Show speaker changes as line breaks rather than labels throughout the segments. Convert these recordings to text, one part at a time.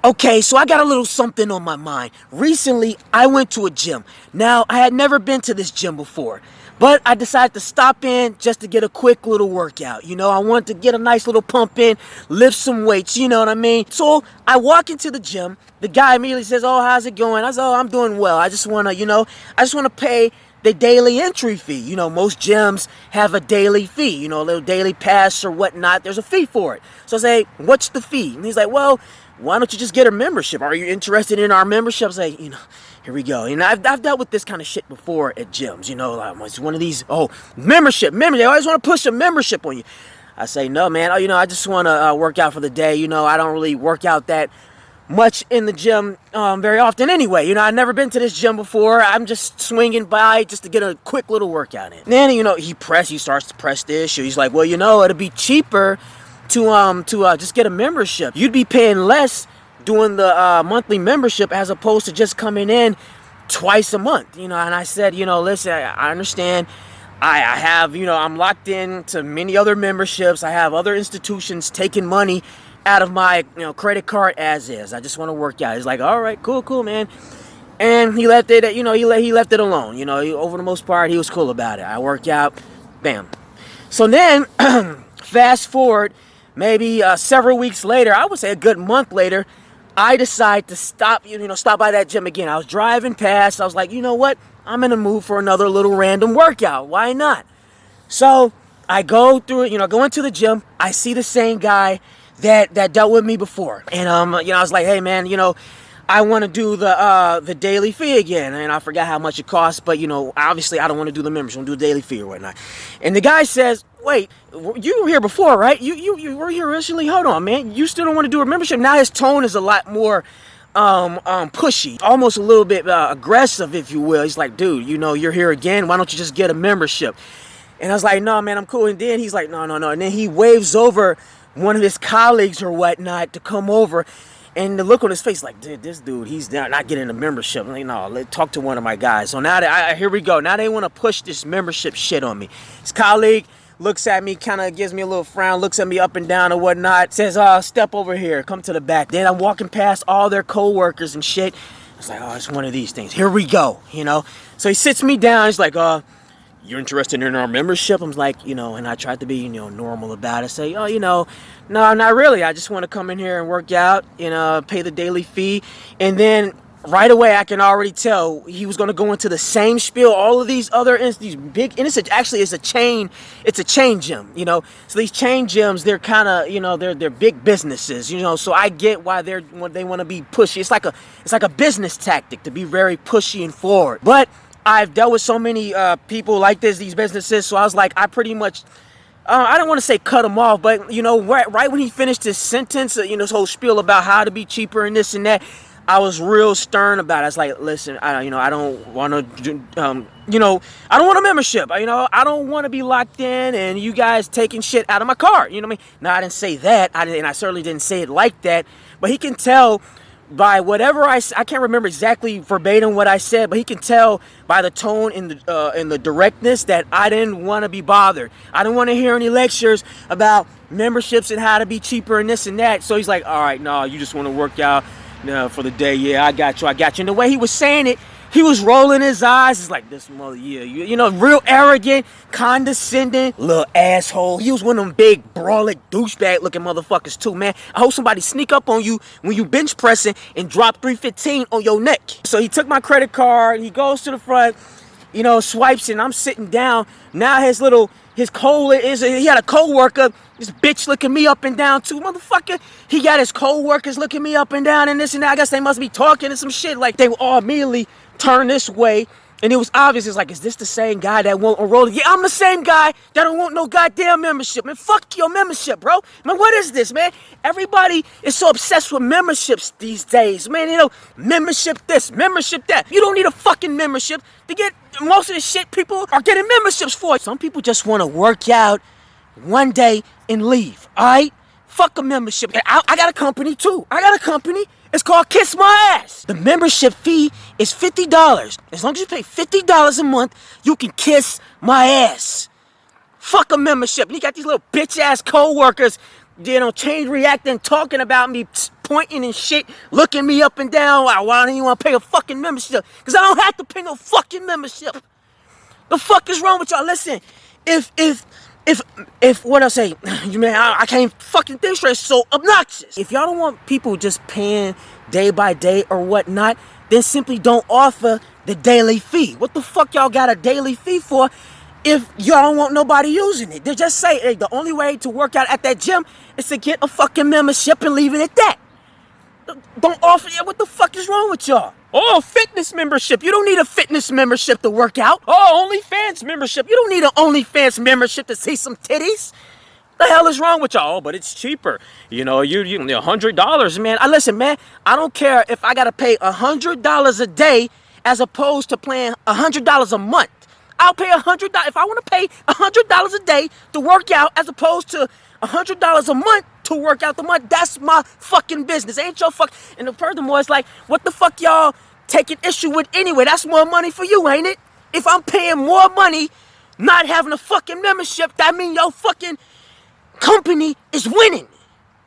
Okay, so I got a little something on my mind. Recently, I went to a gym. Now, I had never been to this gym before, but I decided to stop in just to get a quick little workout. You know, I wanted to get a nice little pump in, lift some weights, you know what I mean? So I walk into the gym. The guy immediately says, "Oh, how's it going?" I said, "Oh, I'm doing well. I just want to, pay the daily entry fee. You know, most gyms have a daily fee, you know, a little daily pass or whatnot. There's a fee for it." So I say, "What's the fee?" And he's like, "Well, why don't you just get a membership? Are you interested in our membership?" I say, here we go. And I've dealt with this kind of shit before at gyms, you know, like it's one of these, membership. They always want to push a membership on you. I say, no, man, I just want to work out for the day. You know, I don't really work out that much in the gym very often anyway. You know, I've never been to this gym before. I'm just swinging by just to get a quick little workout in. Then, he starts to press the issue. He's like, well, it'd be cheaper to just get a membership. You'd be paying less doing the monthly membership as opposed to just coming in twice a month. And I said, listen, I understand. I have, I'm locked in to many other memberships. I have other institutions taking money out of my, credit card as is. I just want to work out. He's like, all right, cool, man. And he left it, he left it alone. Over the most part, he was cool about it. I work out, bam. So then, fast forward, maybe several weeks later, I would say a good month later, I decide to stop by that gym again. I was driving past. I was like, you know what? I'm in the mood for another little random workout. Why not? So I go through it, go into the gym. I see the same guy that dealt with me before. And, I was like, hey, man, I want to do the daily fee again. And I forgot how much it costs. But, obviously I don't want to do the membership. I want to do the daily fee or whatnot. And the guy says, wait, you were here before, right? You were here originally. Hold on, man. You still don't want to do a membership? Now his tone is a lot more pushy, almost a little bit aggressive, if you will. He's like, dude, you're here again. Why don't you just get a membership? And I was like, no, man, I'm cool. And then he's like, no. And then he waves over one of his colleagues or whatnot to come over. And the look on his face, like, dude, this dude, he's not getting a membership. I'm like, no, let's talk to one of my guys. So now here we go. Now they want to push this membership shit on me. His colleague looks at me, kind of gives me a little frown, looks at me up and down or whatnot, says, step over here, come to the back. Then I'm walking past all their co-workers and shit. I was like, it's one of these things. Here we go, So he sits me down. He's like, you're interested in our membership? I'm like, and I tried to be, normal about it. Say, no, not really. I just want to come in here and work out, pay the daily fee. And then right away, I can already tell he was going to go into the same spiel. All of these other these big, and it's a chain gym, So these chain gyms, they're kind of, they're big businesses, So I get why they want to be pushy. It's like a business tactic to be very pushy and forward. But I've dealt with so many people like these businesses, so I was like, I pretty much, I don't want to say cut him off, but right when he finished his sentence, his whole spiel about how to be cheaper and this and that, I was real stern about it. I was like, listen, I don't want to, I don't want a membership. I don't want to be locked in and you guys taking shit out of my car. You know what I mean? No, I didn't say that. And I certainly didn't say it like that. But he can tell by whatever I can't remember exactly verbatim what I said, but he can tell by the tone and the directness that I didn't want to be bothered. I didn't want to hear any lectures about memberships and how to be cheaper and this and that. So he's like, all right, no, you just want to work out for the day. Yeah, I got you. And the way he was saying it, he was rolling his eyes. It's like, this mother, real arrogant, condescending, little asshole. He was one of them big, brawling, douchebag looking motherfuckers too, man. I hope somebody sneak up on you when you bench pressing and drop 315 on your neck. So he took my credit card. He goes to the front, swipes it, and I'm sitting down. Now he had a co-worker, this bitch looking me up and down too, motherfucker. He got his co-workers looking me up and down and this and that. I guess they must be talking and some shit. Like, they were all immediately turn this way, and it was obvious. It's like, is this the same guy that won't enroll? Yeah, I'm the same guy that don't want no goddamn membership. Man, fuck your membership, bro. Man, what is this, man? Everybody is so obsessed with memberships these days, man. Membership this, membership that. You don't need a fucking membership to get most of the shit people are getting memberships for. Some people just want to work out one day and leave, all right? Fuck a membership. I got a company, too. It's called Kiss My Ass. The membership fee is $50. As long as you pay $50 a month, you can kiss my ass. Fuck a membership. And you got these little bitch-ass co-workers change reacting, talking about me, pointing and shit, looking me up and down. Why don't you want to pay a fucking membership? Because I don't have to pay no fucking membership. The fuck is wrong with y'all? Listen, if what I say, you man, I can't fucking think straight. It's so obnoxious. If y'all don't want people just paying day by day or whatnot, then simply don't offer the daily fee. What the fuck y'all got a daily fee for if y'all don't want nobody using it? They just say, hey, the only way to work out at that gym is to get a fucking membership and leave it at that. Don't offer it. What the fuck is wrong with y'all? Oh, fitness membership. You don't need a fitness membership to work out. Oh, OnlyFans membership. You don't need an OnlyFans membership to see some titties. The hell is wrong with y'all? Oh, but it's cheaper. You know, you $100, man. Listen, man, I don't care if I gotta pay $100 a day as opposed to paying $100 a month. I'll pay $100 if I want to pay $100 a day to work out as opposed to $100 a month to work out the month. That's my fucking business. Ain't your fuck. And furthermore, it's like, what the fuck y'all taking issue with anyway? That's more money for you, ain't it? If I'm paying more money not having a fucking membership, that means your fucking company is winning.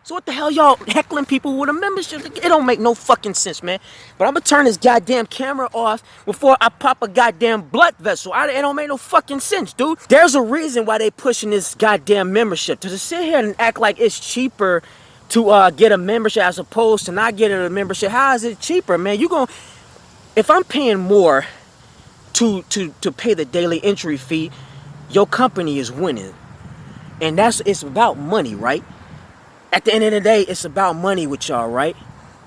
So what the hell y'all heckling people with a membership? It don't make no fucking sense, man. But I'm gonna turn this goddamn camera off before I pop a goddamn blood vessel. It don't make no fucking sense, dude. There's a reason why they pushing this goddamn membership. To sit here and act like it's cheaper to get a membership as opposed to not getting a membership. How is it cheaper, man? If I'm paying more to pay the daily entry fee, your company is winning. And it's about money, right? At the end of the day, it's about money with y'all, right?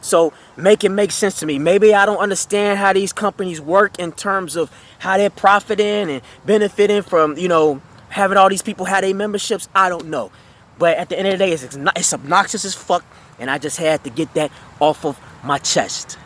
So make it make sense to me. Maybe I don't understand how these companies work in terms of how they're profiting and benefiting from, having all these people have their memberships. I don't know. But at the end of the day, it's obnoxious as fuck. And I just had to get that off of my chest.